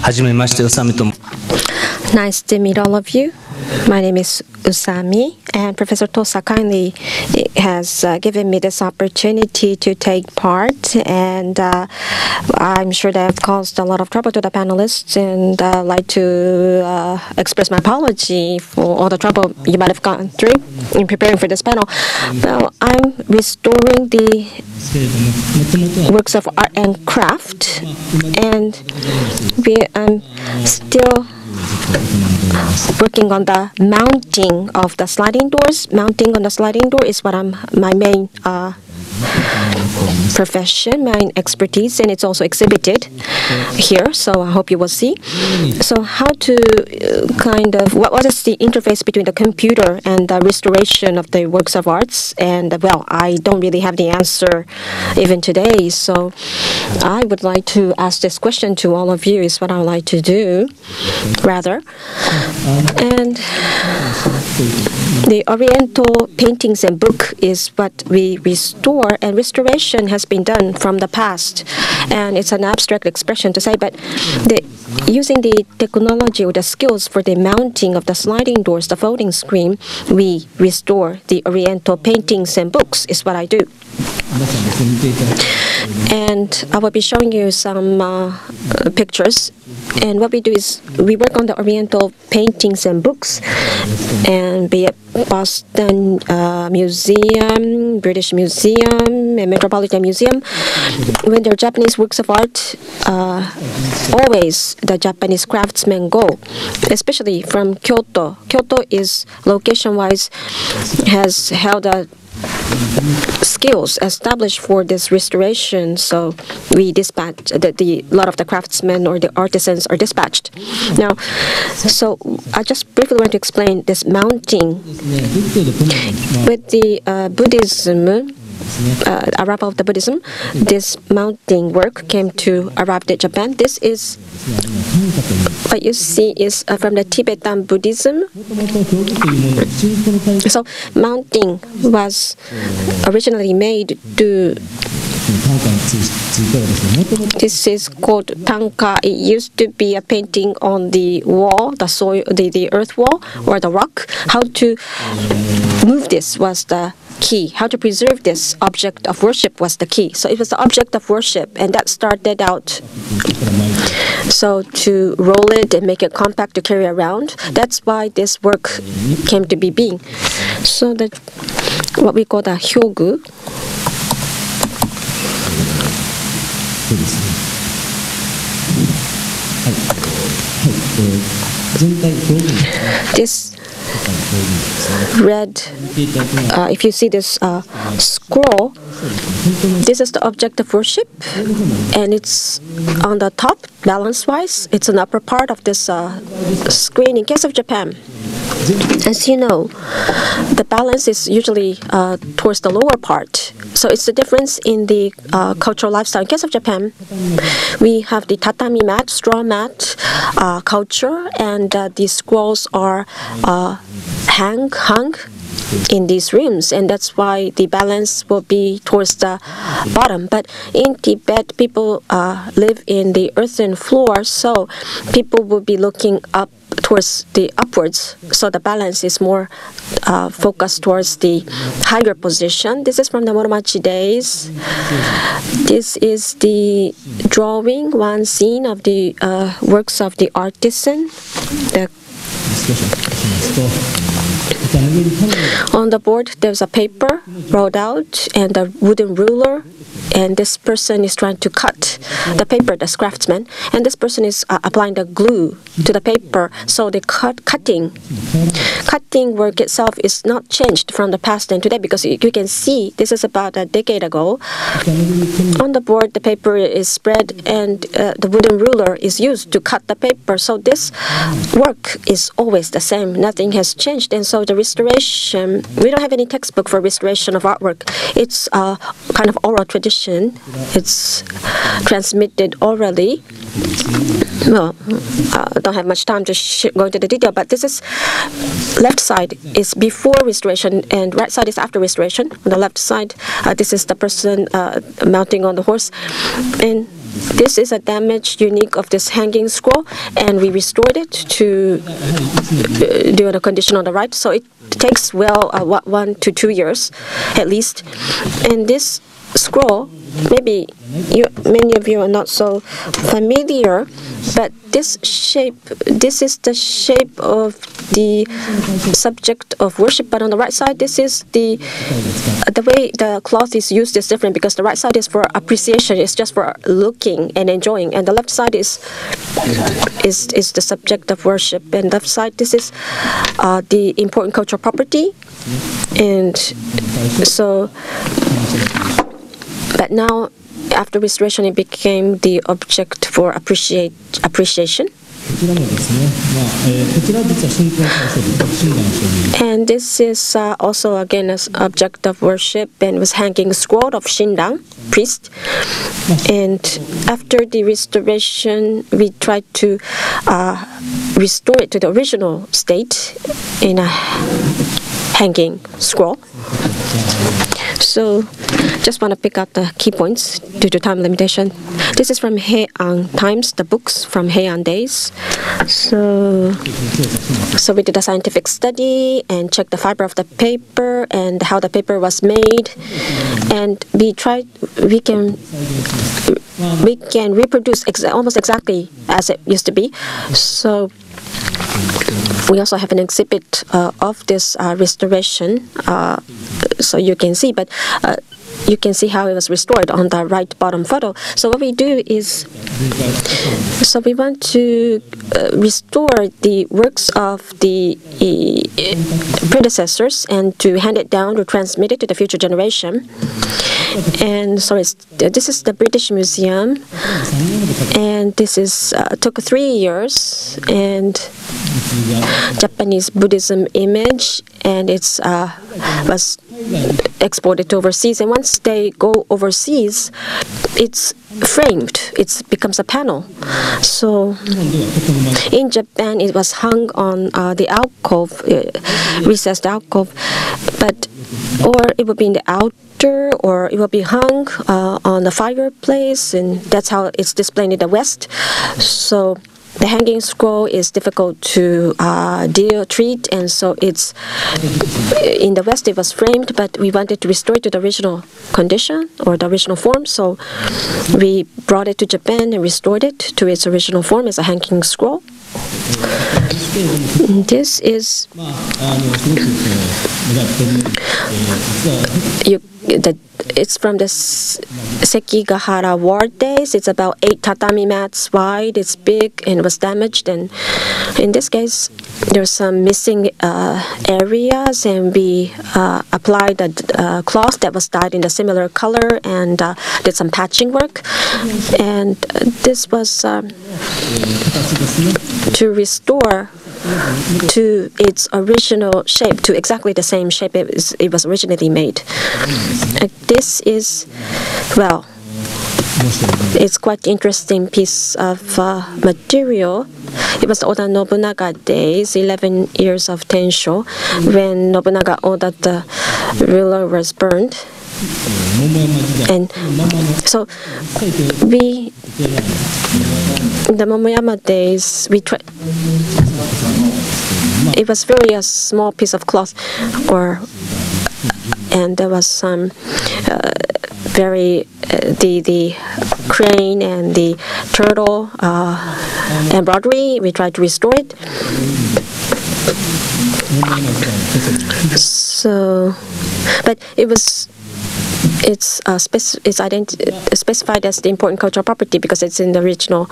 はじめまして、宇佐美と。Nice to meet all of you. My name is Usami, and Professor Tosa kindly has given me this opportunity to take part, and I'm sure that I've caused a lot of trouble to the panelists, and I'd like to express my apology for all the trouble you might have gone through in preparing for this panel. Well, I'm restoring the works of art and craft, and I'm still working on the mounting of the sliding doors. Mounting on the sliding door is what my main profession, my expertise, and it's also exhibited here, so I hope you will see. So how to what is the interface between the computer and the restoration of the works of arts? And well, I don't really have the answer even today, so I would like to ask this question to all of you, is what I would like to do, rather. And the Oriental paintings and book is what we restore, and restoration has been done from the past, and it's an abstract expression to say, but using the technology or the skills for the mounting of the sliding doors, the folding screen, we restore the Oriental paintings and books, is what I do. And I will be showing you some pictures. And what we do is we work on the Oriental paintings and books, and be it Boston Museum, British Museum, and Metropolitan Museum. When there are Japanese works of art, always the Japanese craftsmen go, especially from Kyoto. Kyoto is, location-wise, has held a skills established for this restoration, so we dispatch a lot of the craftsmen or the artisans are dispatched. Now, so I just briefly want to explain this mounting. With the Buddhism, arrival of the Buddhism, this mounting work came to arrive to Japan. This is what you see is from the Tibetan Buddhism. So mounting was originally made to, this is called tanka. It used to be a painting on the wall, the soil, the earth wall or the rock. How to move this was the key. How to preserve this object of worship was the key. So it was the object of worship, and that started out. So to roll it and make it compact to carry around, that's why this work came to be being. So that what we call the hyogu. This red, if you see this scroll, this is the object of worship, and it's on the top, balance-wise. It's an upper part of this screen. In case of Japan, as you know, the balance is usually towards the lower part. So it's the difference in the cultural lifestyle. In case of Japan, we have the tatami mat, straw mat culture, and these scrolls are hung in these rooms, and that's why the balance will be towards the bottom. But in Tibet, people live in the earthen floor, so people will be looking up towards the upwards, so the balance is more focused towards the higher position. This is from the Moromachi days. This is the drawing, one scene of the works of the artisan. On the board, there's a paper rolled out and a wooden ruler, and this person is trying to cut the paper, this craftsman, and this person is applying the glue to the paper. So the cutting work itself is not changed from the past and today, because you can see this is about a decade ago. On the board, the paper is spread, and the wooden ruler is used to cut the paper. So this work is always the same. Nothing has changed. And so the restoration, we don't have any textbook for restoration of artwork. It's a kind of oral tradition. It's transmitted orally. Well, I don't have much time to go into the detail, but this is left side is before restoration and right side is after restoration. On the left side, this is the person mounting on the horse, and this is a damage unique of this hanging scroll, and we restored it to do a condition on the right. So it takes 1 to 2 years at least. And this scroll, maybe many of you are not so familiar, but this is the shape of the subject of worship. But on the right side, this is the way the cloth is used is different, because the right side is for appreciation, it's just for looking and enjoying, and the left side is the subject of worship. And left side, this is the important cultural property. And so, but now, after restoration, it became the object for appreciation. And this is also again an object of worship, and was hanging scroll of Shinto priest. And after the restoration, we tried to restore it to the original state in a hanging scroll. So, just want to pick out the key points due to time limitation. This is from Heian Times, the books from Heian days. So we did a scientific study and checked the fiber of the paper and how the paper was made, and we can reproduce almost exactly as it used to be. So we also have an exhibit of this restoration, so you can see, but you can see how it was restored on the right bottom photo. So what we do is, so we want to restore the works of the predecessors and to hand it down, to transmit it to the future generation. And so this is the British Museum, and this is took 3 years, and Japanese Buddhism image, and it's was exported to overseas. And once they go overseas, it's framed. It becomes a panel. So in Japan, it was hung on the alcove, recessed alcove, or it would be in the outer, or it will be hung on the fireplace, and that's how it's displayed in the West. So the hanging scroll is difficult to treat, and so it's in the West it was framed, but we wanted to restore it to the original condition or the original form. So we brought it to Japan and restored it to its original form as a hanging scroll. This is it's from the Sekigahara War days. It's about 8 tatami mats wide. It's big and was damaged. And in this case, there's some missing areas, and we applied a cloth that was dyed in a similar color and did some patching work. And this was to restore to its original shape, to exactly the same shape it was originally made. This is, well, it's quite interesting piece of material. It was Oda Nobunaga days, 11 years of Tensho, when Nobunaga Oda, the ruler, was burned. And so we, in the Momoyama days, we tried. It was very a small piece of cloth, and there was some the crane and the turtle embroidery. We tried to restore it. So, but it's specified as the important cultural property because it's in the original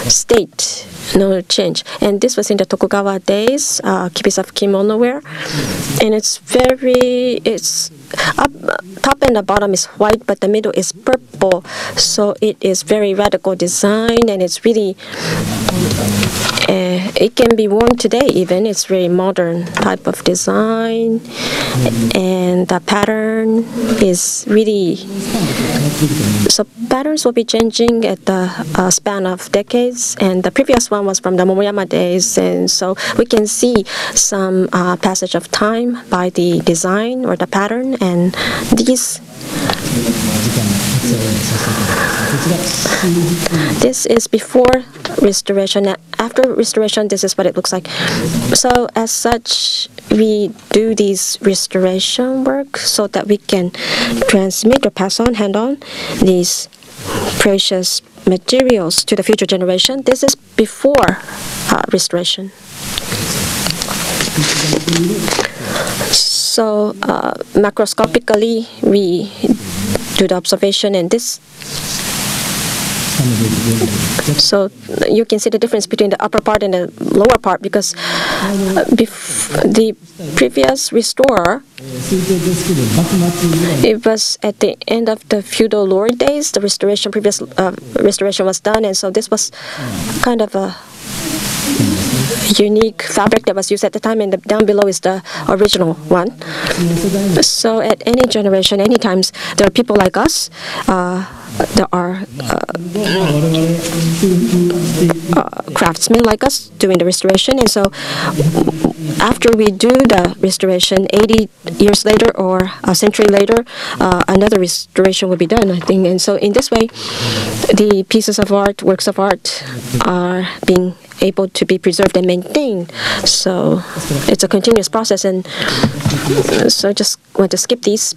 state, no change. And this was in the Tokugawa days, Kibisafu kimono wear, and it's top and the bottom is white, but the middle is purple. So it is very radical design, and it's really it can be worn today even. It's very modern type of design, and the pattern is really, so patterns will be changing at the span of decades, and the previous one was from the Momoyama days, and so we can see some passage of time by the design or the pattern. restoration, and these. This is before restoration. After restoration, this is what it looks like. So as such, we do these restoration work so that we can transmit or pass on, hand on these precious materials to the future generation. This is before restoration. So macroscopically, we do the observation, and this. So you can see the difference between the upper part and the lower part, because the previous restorer, it was at the end of the feudal lord days, the previous restoration was done, and so this was kind of a unique fabric that was used at the time, and down below is the original one. So at any generation, any times, there are people like us. There are craftsmen like us doing the restoration, and so after we do the restoration, 80 years later or a century later, another restoration will be done, I think. And so in this way, the pieces of art, works of art, are being able to be preserved and maintained. So it's a continuous process, and so I just want to skip these.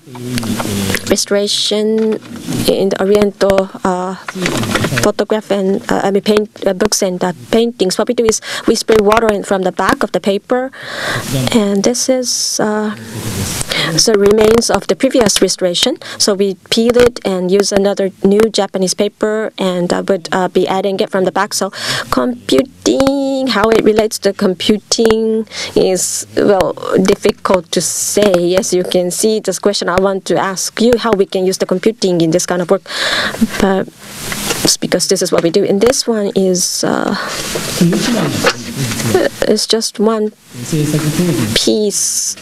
Restoration in the Oriental photograph and paint books and paintings. What we do is we spray water in from the back of the paper, and this is the remains of the previous restoration. So we peel it and use another new Japanese paper, and would be adding it from the back. So computing, how it relates to computing is, well, difficult to say. As you can see, this question I want to ask you, how we can use the computing in this kind of work. But it's because this is what we do. And this one is it's just one piece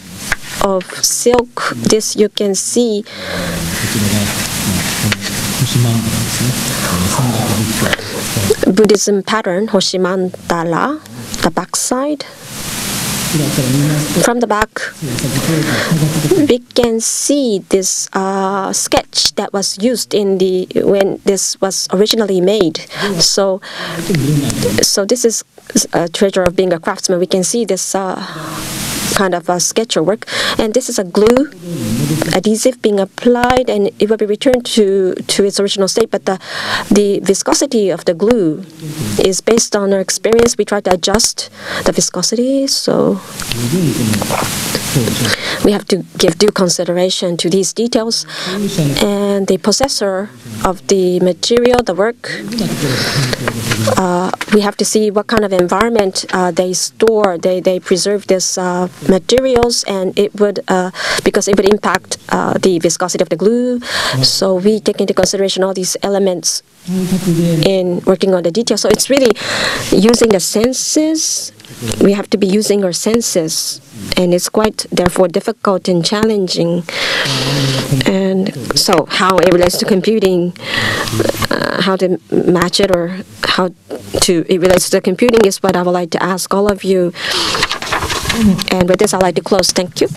of silk. This you can see Buddhism pattern, Hoshi Mandala, the back side. From the back, we can see this sketch that was used in when this was originally made. So this is a treasure of being a craftsman. We can see this kind of a sketch or work, and this is a glue adhesive being applied, and it will be returned to its original state. But the viscosity of the glue is based on our experience. We try to adjust the viscosity, so we have to give due consideration to these details. And the possessor of the material, the work, we have to see what kind of environment they store, they preserve this materials, and it would because it would impact the viscosity of the glue. So we take into consideration all these elements in working on the details. So it's really using the senses. We have to be using our senses, and it's quite therefore difficult and challenging. And so how it relates to computing, how to match it, or how it relates to computing is what I would like to ask all of you. And with this, I'd like to close. Thank you.